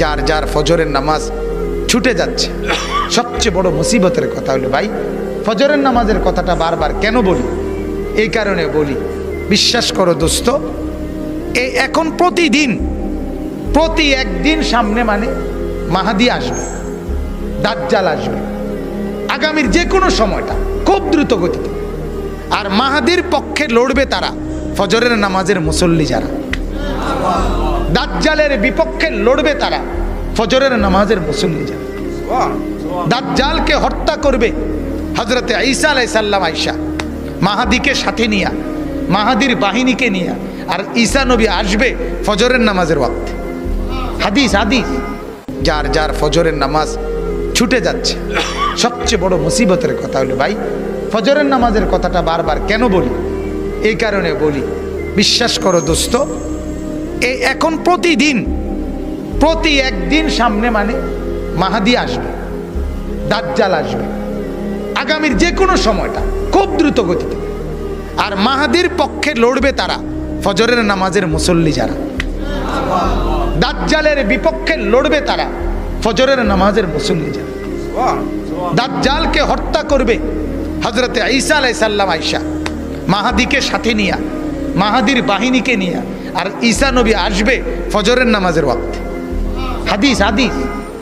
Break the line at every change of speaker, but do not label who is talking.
যার যার ফজরের নামাজ ছুটে যাচ্ছে। সবচেয়ে বড় মুসিবতের কথা হলো ভাই, ফজরের নামাজের কথাটা বারবার কেন বলি? এই কারণে বলি, বিশ্বাস করো দোস্ত, এখন প্রতিদিন প্রতি একদিন সামনে মানে মাহাদি আসবে, দাজ্জাল আসবে আগামীর যে কোনো সময়টা খুব দ্রুত গতিতে। আর মাহাদির পক্ষে লড়বে তারা ফজরের নামাজের মুসল্লি যারা, দাজ্জালের বিপক্ষে লড়বে তারা ফজরের নামাজের মুসল্লি যারা। দাজ্জালকে হত্যা করবে হযরতে ঈসা আলাইহিস সালাম আয়েশা, মাহাদিকে সাথে নিয়া, মাহাদির বাহিনীকে নিয়া। আর ঈসা নবী আসবে ফজরের নামাজের ওয়াক্তে। হাদিস হাদিস। যার যার ফজরের নামাজ ছুটে যাচ্ছে। সবচেয়ে বড় মুসিবতের কথা হলো ভাই, ফজরের নামাজের কথাটা বারবার কেন বলি? এই কারণে বলি, বিশ্বাস করো দোস্ত, এখন প্রতিদিন প্রতি একদিন সামনে মানে মাহাদি আসবে, দাজ্জাল আসবে আগামীর যে কোনো সময়টা খুব দ্রুত গতিতে। আর মাহাদির পক্ষে লড়বে তারা ফজরের নামাজের মুসল্লি যারা, দাজ্জালের বিপক্ষে লড়বে তারা ফজরের নামাজের মুসল্লি যারা। দাজ্জালকে হত্যা করবে হযরতে ঈসা আলাইহিস সালাম আয়েশা, মাহাদিকে সাথে নিয়া, মাহাদির বাহিনীকে নিয়া। আর ঈসা নবী আসবে ফজরের নামাজের ওয়াক্তে। হাদিস হাদিস।